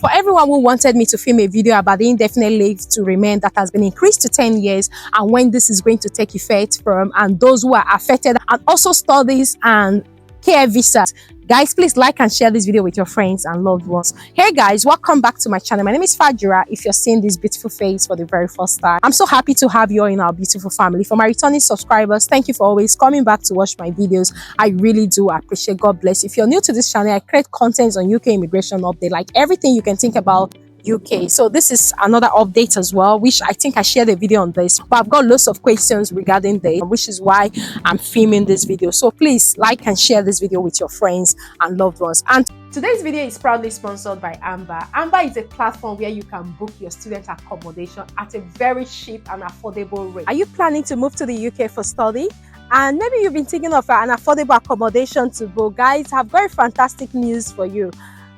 For everyone who wanted me to film a video about the indefinite leave to remain that has been increased to 10 years and when this is going to take effect from, and those who are affected, and also studies and care visas. Guys, please like and share this video with your friends and loved ones. Hey guys, welcome back to my channel. My name is Fajira. If you're seeing this beautiful face for the very first time, I'm so happy to have you all in our beautiful family. For my returning subscribers, thank you for always coming back to watch my videos. I really do appreciate. God bless. If you're new to this channel, I create content on UK immigration update, like everything you can think about UK. So this is another update as well, which I think I shared a video on this, but I've got lots of questions regarding this, which is why I'm filming this video. So please like and share this video with your friends and loved ones. And today's video is proudly sponsored by Amber. Amber is a platform where you can book your student accommodation at a very cheap and affordable rate. Are you planning to move to the UK for study? And maybe you've been thinking of an affordable accommodation to book? Guys, I've very fantastic news for you.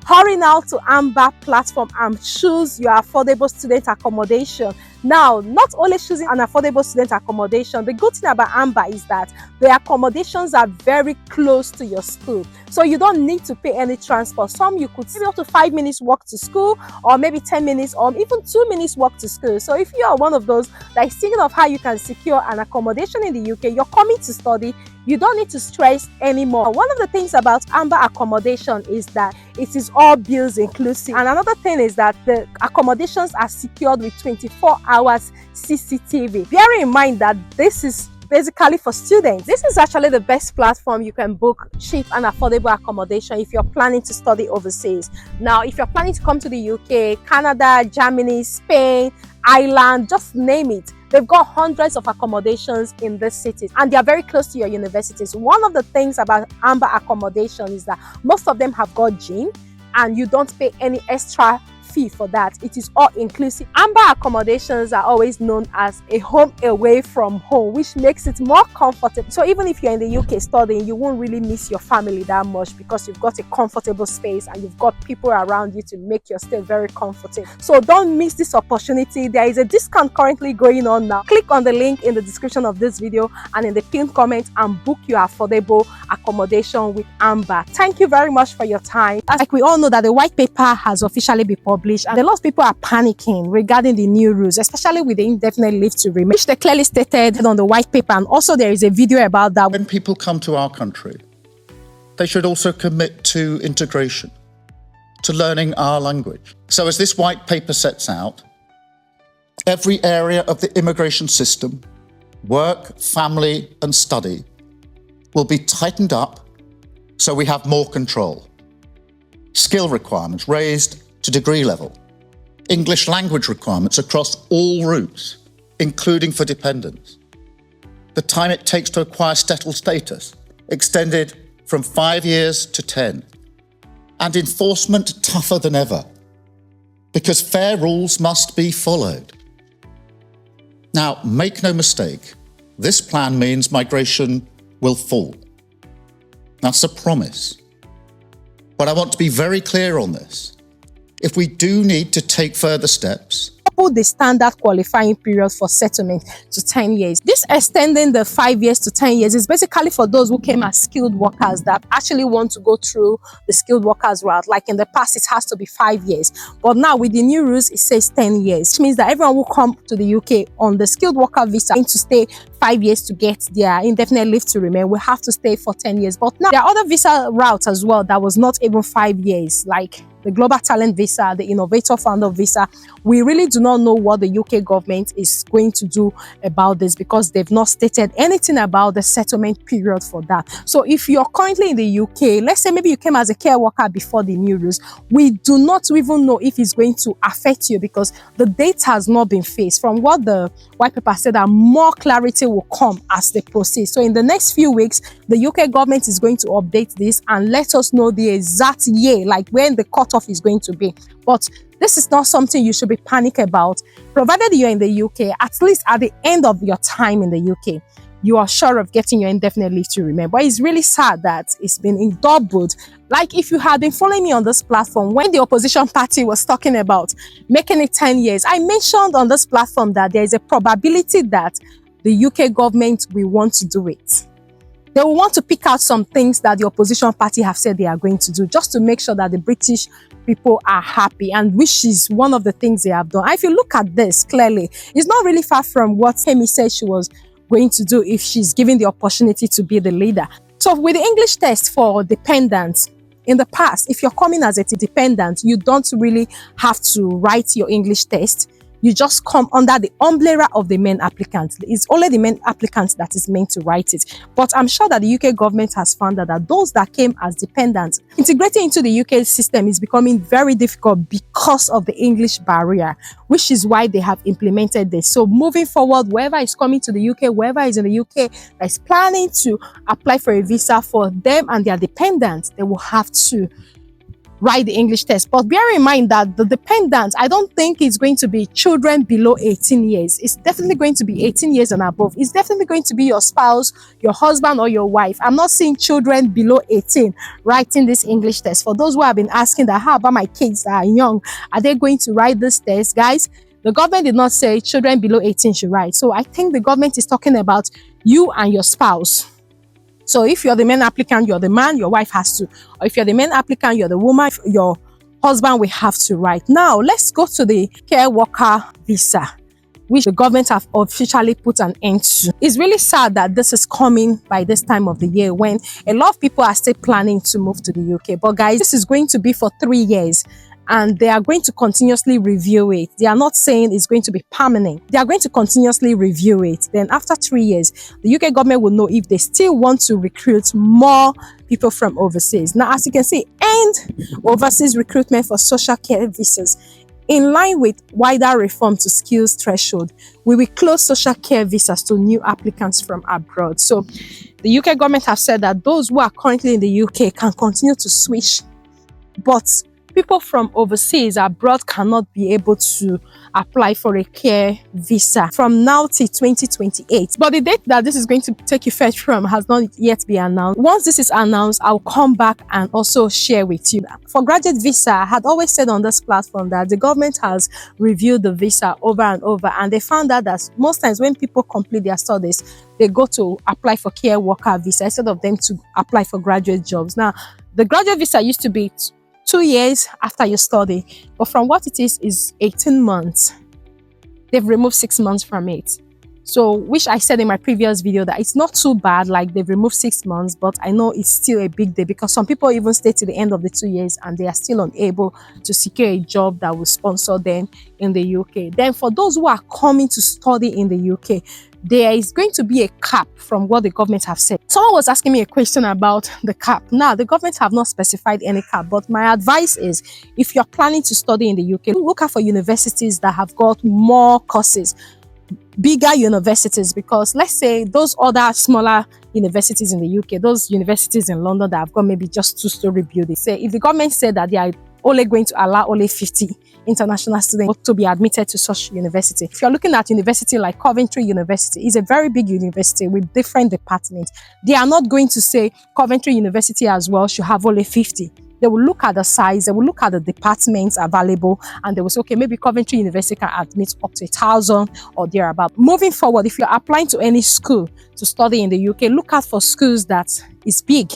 Hurry now to Amber platform and choose your affordable student accommodation. Now, not only choosing an affordable student accommodation, the good thing about Amber is that the accommodations are very close to your school. So you don't need to pay any transport. Some you could see up to 5 minutes walk to school, or maybe 10 minutes, or even 2 minutes walk to school. So if you are one of those that is thinking of how you can secure an accommodation in the UK, you're coming to study, you don't need to stress anymore. One of the things about Amber accommodation is that it is all bills inclusive. And another thing is that the accommodations are secured with 24 hours CCTV. Bearing in mind that this is basically for students, this is actually the best platform you can book cheap and affordable accommodation if you're planning to study overseas. Now, if you're planning to come to the UK, Canada, Germany, Spain, Ireland, just name it, they've got hundreds of accommodations in these cities and they are very close to your universities. One of the things about Amber accommodation is that most of them have got gym and you don't pay any extra fee for that. It is all inclusive. Amber accommodations are always known as a home away from home, which makes it more comfortable. So even if you're in the UK studying, you won't really miss your family that much because you've got a comfortable space and you've got people around you to make your stay very comfortable. So don't miss this opportunity. There is a discount currently going on now. Click on the link in the description of this video and in the pinned comment and book your affordable accommodation with Amber. Thank you very much for your time. Like we all know that the white paper has officially been published, and a lot of people are panicking regarding the new rules, especially with the indefinite leave to remain, which they clearly stated on the white paper. And also there is a video about that. When people come to our country, they should also commit to integration, to learning our language. So as this white paper sets out, every area of the immigration system, work, family and study, will be tightened up so we have more control. Skill requirements raised to degree level. English language requirements across all routes, including for dependents. The time it takes to acquire settled status extended from 5 years to 10. And enforcement tougher than ever, because fair rules must be followed. Now, make no mistake, this plan means migration will fall. That's a promise. But I want to be very clear on this. If we do need to take further steps, the standard qualifying period for settlement to 10 years. This extending the 5 years to 10 years is basically for those who came as skilled workers that actually want to go through the skilled workers route. Like in the past, it has to be 5 years. But now with the new rules, it says 10 years, which means that everyone who come to the UK on the skilled worker visa need to stay 5 years to get their indefinite leave to remain. We have to stay for 10 years. But now there are other visa routes as well that was not even 5 years, like the Global Talent Visa, the Innovator Founder Visa. We really do not know what the UK government is going to do about this because they've not stated anything about the settlement period for that. So if you're currently in the UK, let's say maybe you came as a care worker before the new rules, we do not even know if it's going to affect you because the date has not been fixed. From what the white paper said, that more clarity will come as they proceed. So in the next few weeks, the UK government is going to update this and let us know the exact year, like when the cutoff is going to be. But this is not something you should be panic about, provided you're in the UK. At least at the end of your time in the UK, you are sure of getting your indefinite leave to remain. But it's really sad that it's been doubled. Like if you had been following me on this platform, when the opposition party was talking about making it 10 years, I mentioned on this platform that there is a probability that the UK government will want to do it. They will want to pick out some things that the opposition party have said they are going to do, just to make sure that the British people are happy, and which is one of the things they have done. And if you look at this clearly, it's not really far from what Hemi said she was going to do if she's given the opportunity to be the leader. So with the English test for dependents, in the past, if you're coming as a dependent, you don't really have to write your English test. You just come under the umbrella of the main applicant. It's only the main applicant that is meant to write it. But I'm sure that the UK government has found that those that came as dependents, integrating into the UK system is becoming very difficult because of the English barrier, which is why they have implemented this. So moving forward, whoever is coming to the UK, whoever is in the UK that is planning to apply for a visa for them and their dependents, they will have to write the English test. But bear in mind that the dependents, I don't think it's going to be children below 18 years. It's definitely going to be 18 years and above. It's definitely going to be your spouse, your husband, or your wife. I'm not seeing children below 18 writing this English test. For those who have been asking that, how about my kids that are young? Are they going to write this test? Guys, the government did not say children below 18 should write. So I think the government is talking about you and your spouse. So if you're the main applicant, you're the man, your wife has to. Or if you're the main applicant, you're the woman, your husband will have to write. Now, let's go to the care worker visa, which the government have officially put an end to. It's really sad that this is coming by this time of the year when a lot of people are still planning to move to the UK. But guys, this is going to be for 3 years. And they are going to continuously review it. They are not saying it's going to be permanent. They are going to continuously review it. Then after 3 years, the UK government will know if they still want to recruit more people from overseas. Now, as you can see, end overseas recruitment for social care visas. In line with wider reform to skills threshold, we will close social care visas to new applicants from abroad. So the UK government have said that those who are currently in the UK can continue to switch, but people from overseas abroad cannot be able to apply for a care visa from now till 2028. But the date that this is going to take effect from has not yet been announced. Once this is announced, I'll come back and also share with you. For graduate visa, I had always said on this platform that the government has reviewed the visa over and over, and they found out that most times when people complete their studies, they go to apply for care worker visa instead of them to apply for graduate jobs. Now, the graduate visa used to be 2 years after you study, but from what it is 18 months. They've removed 6 months from it. So, which I said in my previous video that it's not too bad, like they've removed 6 months, but I know it's still a big deal because some people even stay to the end of the 2 years and they are still unable to secure a job that will sponsor them in the UK. Then for those who are coming to study in the UK, there is going to be a cap from what the government have said. Someone was asking me a question about the cap. Now, the government have not specified any cap, but my advice is if you're planning to study in the UK, look out for universities that have got more courses, bigger universities, because let's say those other smaller universities in the UK, those universities in London that have got maybe just 2-story buildings, say if the government said that they are only going to allow only 50 international students to be admitted to such university. If you're looking at university like Coventry University, it's a very big university with different departments. They are not going to say Coventry University as well should have only 50. They will look at the size, they will look at the departments available, and they will say, okay, maybe Coventry University can admit up to 1,000 or thereabout. Moving forward, if you're applying to any school to study in the UK, look out for schools that is big.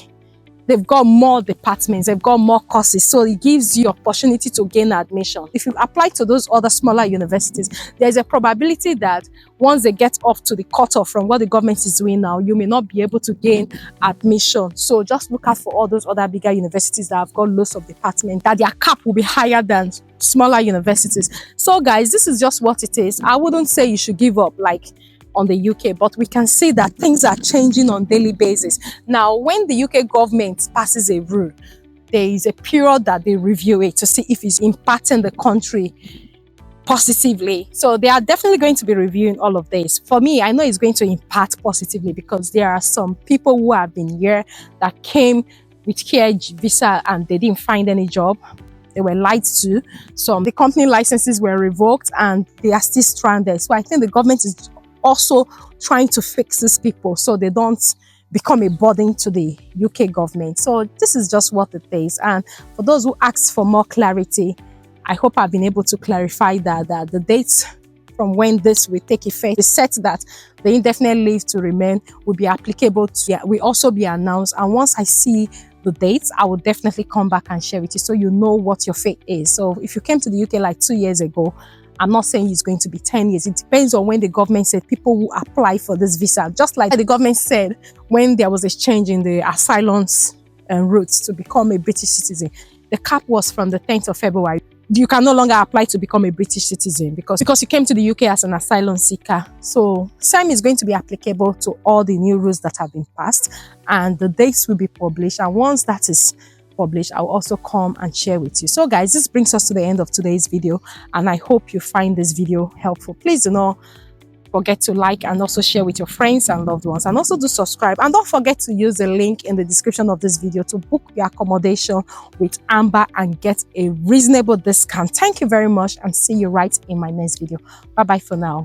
They've got more departments, they've got more courses, so it gives you opportunity to gain admission. If you apply to those other smaller universities, there's a probability that once they get off to the cutoff from what the government is doing now, you may not be able to gain admission. So just look out for all those other bigger universities that have got lots of departments, that their cap will be higher than smaller universities. So guys, this is just what it is. I wouldn't say you should give up like on the UK, but we can see that things are changing on daily basis. Now, when the UK government passes a rule, there is a period that they review it to see if it's impacting the country positively. So they are definitely going to be reviewing all of this. For me, I know it's going to impact positively because there are some people who have been here that came with care visa and they didn't find any job. They were lied to. Some the company licenses were revoked and they are still stranded. So I think the government is also trying to fix these people so they don't become a burden to the UK government. So this is just what it is. And for those who ask for more clarity, I hope I've been able to clarify that the date from when this will take effect. They said that the indefinite leave to remain will be applicable to, will also be announced. And once I see the dates, I will definitely come back and share with you so you know what your fate is. So if you came to the UK like 2 years ago, I'm not saying it's going to be 10 years. It depends on when the government said people will apply for this visa. Just like the government said when there was a change in the asylums routes to become a British citizen. The cap was from the 10th of February. You can no longer apply to become a British citizen because you came to the UK as an asylum seeker. So same is going to be applicable to all the new rules that have been passed, and the dates will be published. And once that is published, I'll also come and share with you. So guys, this brings us to the end of today's video, and I hope you find this video helpful. Please do not forget to like and also share with your friends and loved ones, and also do subscribe, and don't forget to use the link in the description of this video to book your accommodation with Amber and get a reasonable discount. Thank you very much, and see you right in my next video. Bye bye for now.